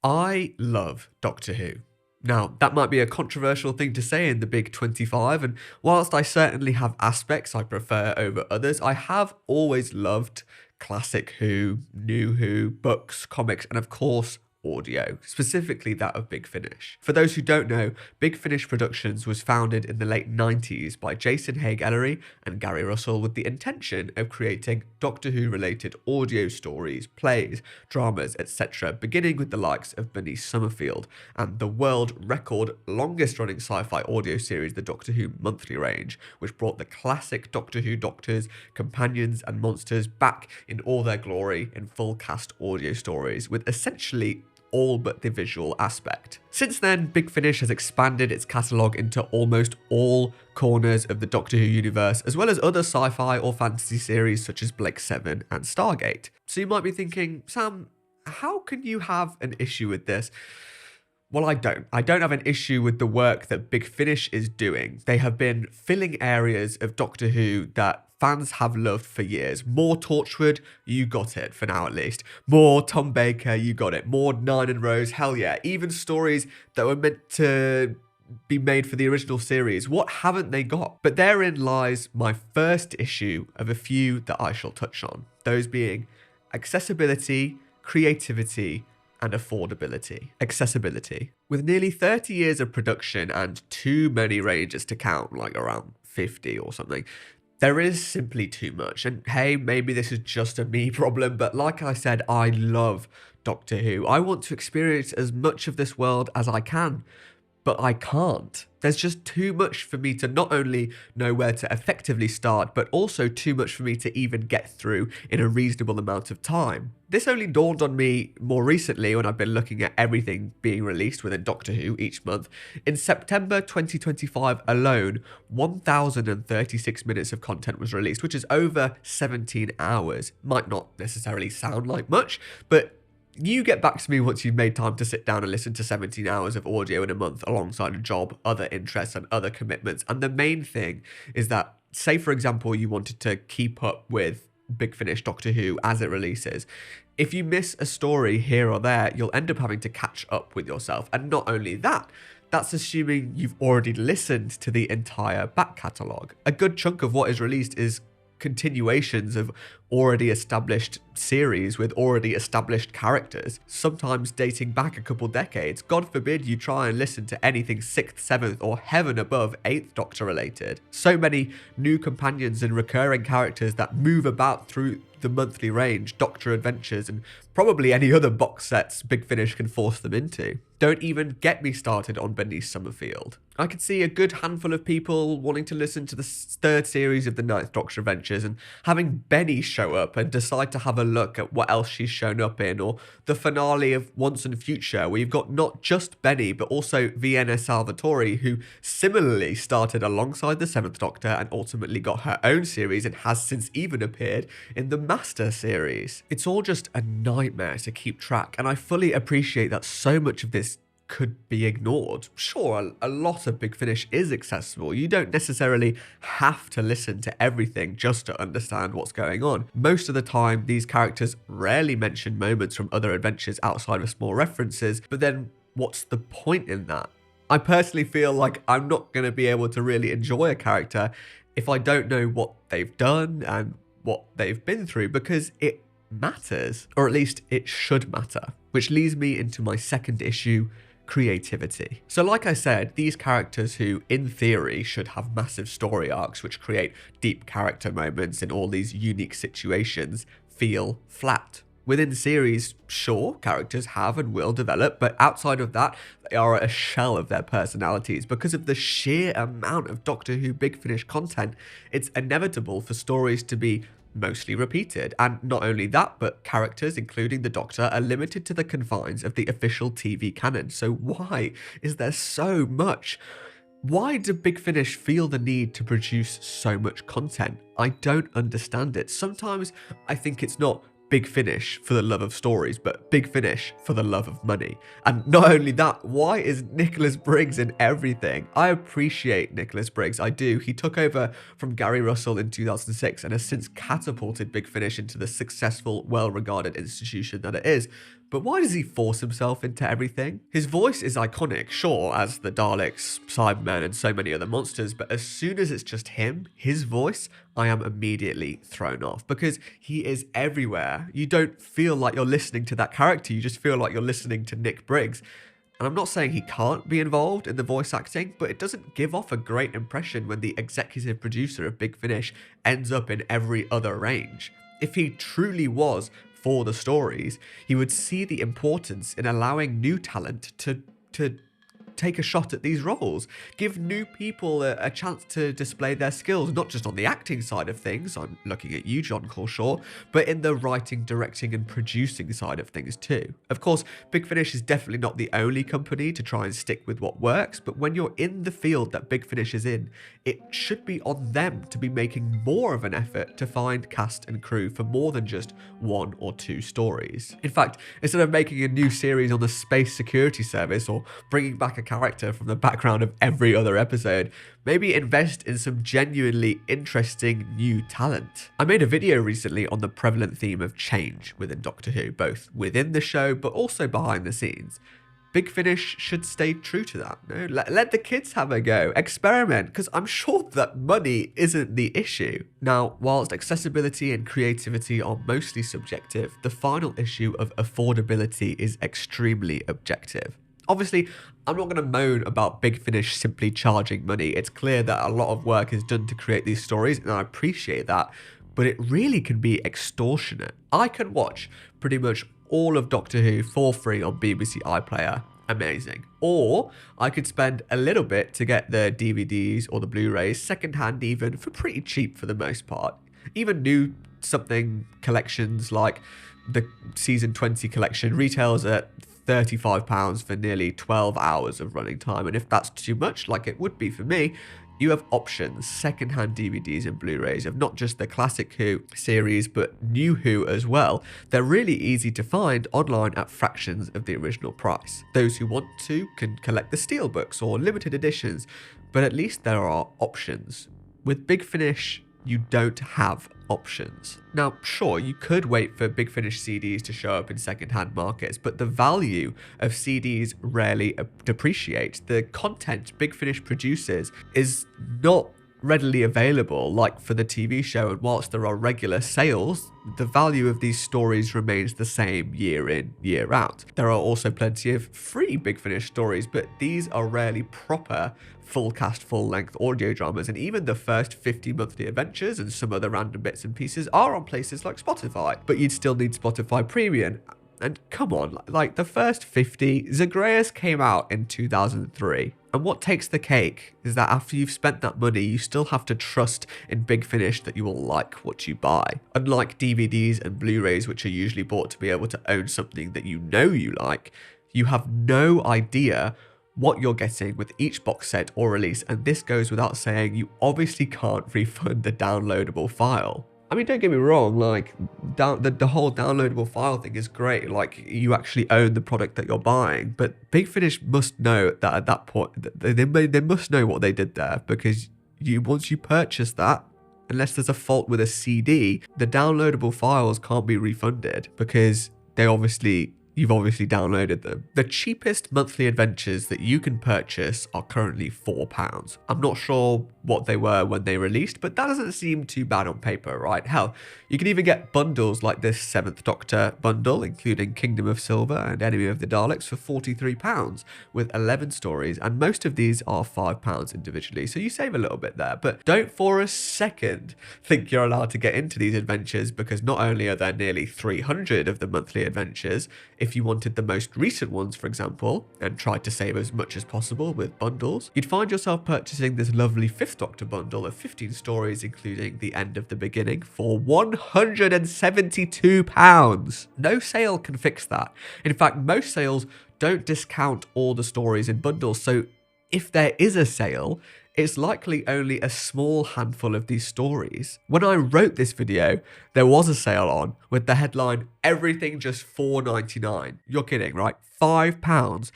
I love Doctor Who. Now, that might be a controversial thing to say in the Big 25, and whilst I certainly have aspects I prefer over others, I have always loved classic Who, new Who, books, comics, and of course, audio, specifically that of Big Finish. For those who don't know, Big Finish Productions was founded in the late 90s by Jason Haigh Ellery and Gary Russell with the intention of creating Doctor Who related audio stories, plays, dramas, etc., beginning with the likes of Bernice Summerfield and the world record longest running sci-fi audio series, the Doctor Who Monthly Range, which brought the classic Doctor Who doctors, companions, and monsters back in all their glory in full cast audio stories, with essentially all but the visual aspect. Since then, Big Finish has expanded its catalogue into almost all corners of the Doctor Who universe, as well as other sci-fi or fantasy series such as Blake 7 and Stargate. So you might be thinking, Sam, how can you have an issue with this? Well, I don't. I don't have an issue with the work that Big Finish is doing. They have been filling areas of Doctor Who that fans have loved for years. More Torchwood, you got it, for now at least. More Tom Baker, you got it. More Nine and Rose, hell yeah. Even stories that were meant to be made for the original series. What haven't they got? But therein lies my first issue of a few that I shall touch on. Those being accessibility, creativity, and affordability. Accessibility. With nearly 30 years of production and too many ranges to count, like around 50 or something, there is simply too much. And hey, maybe this is just a me problem, but like I said, I love Doctor Who. I want to experience as much of this world as I can, but I can't. There's just too much for me to not only know where to effectively start, but also too much for me to even get through in a reasonable amount of time. This only dawned on me more recently when I've been looking at everything being released within Doctor Who each month. In September 2025 alone, 1,036 minutes of content was released, which is over 17 hours. Might not necessarily sound like much, but you get back to me once you've made time to sit down and listen to 17 hours of audio in a month alongside a job, other interests, and other commitments. And the main thing is that, say for example, you wanted to keep up with Big Finish Doctor Who as it releases. If you miss a story here or there, you'll end up having to catch up with yourself. And not only that, that's assuming you've already listened to the entire back catalogue. A good chunk of what is released is continuations of already established series with already established characters, sometimes dating back a couple decades. God forbid you try and listen to anything 6th, 7th, or heaven above 8th Doctor related. So many new companions and recurring characters that move about through the monthly range, Doctor Adventures, and probably any other box sets Big Finish can force them into. Don't even get me started on Bernice Summerfield. I could see a good handful of people wanting to listen to the third series of the 9th Doctor Adventures and having Benny show up and decide to have a look at what else she's shown up in, or the finale of Once and Future, where you've got not just Benny, but also Vienna Salvatore, who similarly started alongside the 7th Doctor and ultimately got her own series and has since even appeared in the Master series. It's all just a nightmare to keep track, and I fully appreciate that so much of this could be ignored. Sure, a lot of Big Finish is accessible. You don't necessarily have to listen to everything just to understand what's going on. Most of the time, these characters rarely mention moments from other adventures outside of small references, but then what's the point in that? I personally feel like I'm not going to be able to really enjoy a character if I don't know what they've done and what they've been through, because it matters, or at least it should matter. Which leads me into my second issue, creativity. So like I said, these characters who in theory should have massive story arcs which create deep character moments in all these unique situations feel flat. Within the series, sure, characters have and will develop, but outside of that, they are a shell of their personalities. Because of the sheer amount of Doctor Who Big Finish content, it's inevitable for stories to be mostly repeated. And not only that, but characters, including the Doctor, are limited to the confines of the official TV canon. So why is there so much? Why do Big Finish feel the need to produce so much content? I don't understand it. Sometimes I think it's not Big Finish for the love of stories, but Big Finish for the love of money. And not only that, why is Nicholas Briggs in everything? I appreciate Nicholas Briggs, I do. He took over from Gary Russell in 2006 and has since catapulted Big Finish into the successful, well-regarded institution that it is. But why does he force himself into everything? His voice is iconic, sure, as the Daleks, Cybermen, and so many other monsters, but as soon as it's just him, his voice, I am immediately thrown off because he is everywhere. You don't feel like you're listening to that character, you just feel like you're listening to Nick Briggs. And I'm not saying he can't be involved in the voice acting, but it doesn't give off a great impression when the executive producer of Big Finish ends up in every other range. If he truly was for the stories, he would see the importance in allowing new talent to take a shot at these roles. Give new people a chance to display their skills, not just on the acting side of things, I'm looking at you, John Colshaw, but in the writing, directing, and producing side of things too. Of course, Big Finish is definitely not the only company to try and stick with what works, but when you're in the field that Big Finish is in, it should be on them to be making more of an effort to find cast and crew for more than just 1 or 2 stories. In fact, instead of making a new series on the Space Security Service or bringing back a character from the background of every other episode, maybe invest in some genuinely interesting new talent. I made a video recently on the prevalent theme of change within Doctor Who, both within the show but also behind the scenes. Big Finish should stay true to that. No? Let the kids have a go. Experiment, because I'm sure that money isn't the issue. Now, whilst accessibility and creativity are mostly subjective, the final issue of affordability is extremely objective. Obviously, I'm not going to moan about Big Finish simply charging money. It's clear that a lot of work is done to create these stories, and I appreciate that, but it really can be extortionate. I can watch pretty much all of Doctor Who for free on BBC iPlayer. Amazing. Or I could spend a little bit to get the DVDs or the Blu-rays, secondhand even, for pretty cheap for the most part. Even new something collections like the Season 20 collection retails at £35 for nearly 12 hours of running time. And if that's too much, like it would be for me, you have options, secondhand DVDs and Blu-rays of not just the classic Who series, but new Who as well. They're really easy to find online at fractions of the original price. Those who want to can collect the steelbooks or limited editions, but at least there are options. With Big Finish, you don't have options. Now, sure, you could wait for Big Finish CDs to show up in secondhand markets, but the value of CDs rarely depreciates. The content Big Finish produces is not readily available like for the TV show, and whilst there are regular sales, the value of these stories remains the same year in, year out. There are also plenty of free Big Finish stories, but these are rarely proper full cast, full length audio dramas, and even the first 50 monthly adventures and some other random bits and pieces are on places like Spotify, but you'd still need Spotify Premium. And come on, like the first 50, Zagreus came out in 2003. And what takes the cake is that after you've spent that money, you still have to trust in Big Finish that you will like what you buy. Unlike DVDs and Blu-rays, which are usually bought to be able to own something that you know you like, you have no idea what you're getting with each box set or release, and this goes without saying, you obviously can't refund the downloadable file. I mean, don't get me wrong, like, the whole downloadable file thing is great, like, you actually own the product that you're buying, but Big Finish must know that at that point, they must know what they did there, because once you purchase that, unless there's a fault with a CD, the downloadable files can't be refunded, because you've obviously downloaded them. The cheapest monthly adventures that you can purchase are currently £4. I'm not sure what they were when they released, but that doesn't seem too bad on paper, right? Hell, you can even get bundles like this 7th Doctor bundle, including Kingdom of Silver and Enemy of the Daleks, for £43 with 11 stories, and most of these are £5 individually, so you save a little bit there. But don't for a second think you're allowed to get into these adventures, because not only are there nearly 300 of the monthly adventures, if you wanted the most recent ones, for example, and tried to save as much as possible with bundles, you'd find yourself purchasing this lovely 5th Doctor bundle of 15 stories, including The End of the Beginning, for £172. No sale can fix that. In fact, most sales don't discount all the stories in bundles, so if there is a sale, it's likely only a small handful of these stories. When I wrote this video, there was a sale on with the headline, everything just £4.99. You're kidding, right? £5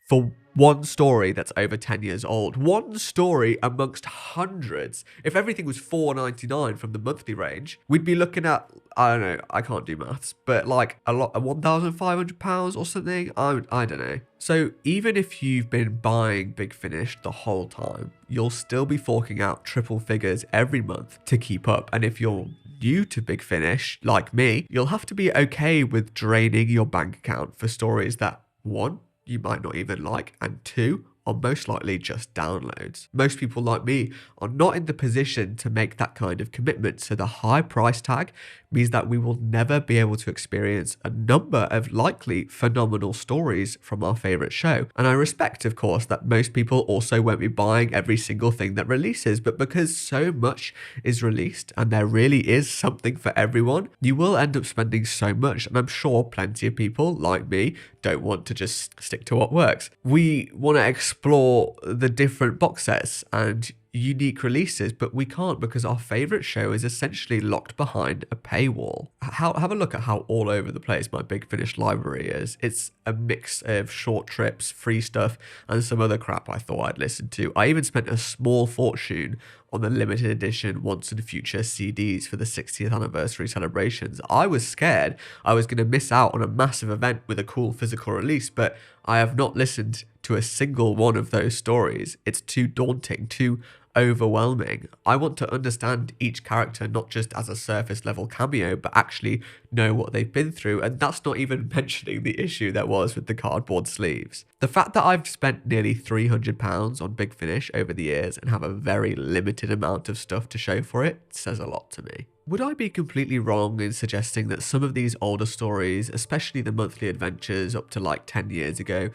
for one story that's over 10 years old. One story amongst hundreds. If everything was $4.99 from the monthly range, we'd be looking at, I don't know, I can't do maths, but like a lot, £1,500 or something. I don't know. So even if you've been buying Big Finish the whole time, you'll still be forking out triple figures every month to keep up. And if you're new to Big Finish, like me, you'll have to be okay with draining your bank account for stories that, one, you might not even like, and two, are most likely just downloads. Most people like me are not in the position to make that kind of commitment, so the high price tag means that we will never be able to experience a number of likely phenomenal stories from our favourite show. And I respect, of course, that most people also won't be buying every single thing that releases, but because so much is released and there really is something for everyone, you will end up spending so much, and I'm sure plenty of people like me don't want to just stick to what works. We want to explore the different box sets and unique releases, but we can't because our favorite show is essentially locked behind a paywall. Have a look at how all over the place my Big Finish library is. It's a mix of short trips, free stuff, and some other crap I thought I'd listen to. I even spent a small fortune on the limited edition Once and Future CDs for the 60th anniversary celebrations. I was scared I was going to miss out on a massive event with a cool physical release, but I have not listened to a single one of those stories. It's too daunting, too overwhelming. I want to understand each character not just as a surface level cameo, but actually know what they've been through, and that's not even mentioning the issue there was with the cardboard sleeves. The fact that I've spent nearly £300 on Big Finish over the years and have a very limited amount of stuff to show for it says a lot to me. Would I be completely wrong in suggesting that some of these older stories, especially the monthly adventures up to like 10 years ago,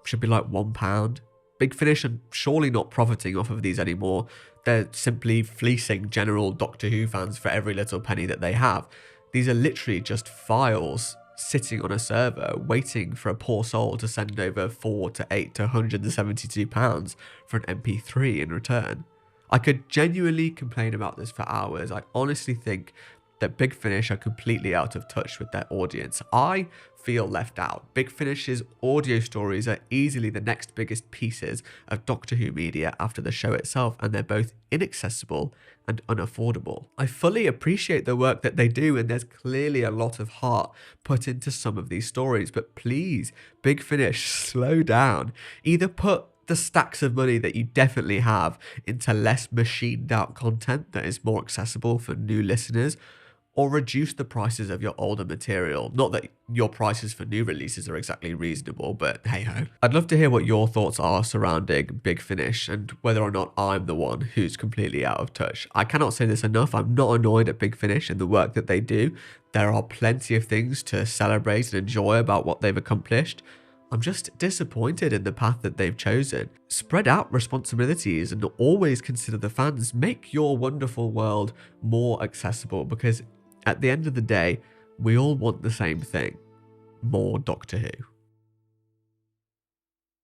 should be like £1? Big Finish are surely not profiting off of these anymore. They're simply fleecing general Doctor Who fans for every little penny that they have. These are literally just files sitting on a server waiting for a poor soul to send over £4 to £8 to £172 for an MP3 in return. I could genuinely complain about this for hours. I honestly think that Big Finish are completely out of touch with their audience. I feel left out. Big Finish's audio stories are easily the next biggest pieces of Doctor Who media after the show itself, and they're both inaccessible and unaffordable. I fully appreciate the work that they do, and there's clearly a lot of heart put into some of these stories, but please, Big Finish, slow down. Either put the stacks of money that you definitely have into less machined out content that is more accessible for new listeners, or reduce the prices of your older material. Not that your prices for new releases are exactly reasonable, but hey ho. I'd love to hear what your thoughts are surrounding Big Finish and whether or not I'm the one who's completely out of touch. I cannot say this enough. I'm not annoyed at Big Finish and the work that they do. There are plenty of things to celebrate and enjoy about what they've accomplished. I'm just disappointed in the path that they've chosen. Spread out responsibilities and always consider the fans. Make your wonderful world more accessible, because at the end of the day, we all want the same thing: more Doctor Who.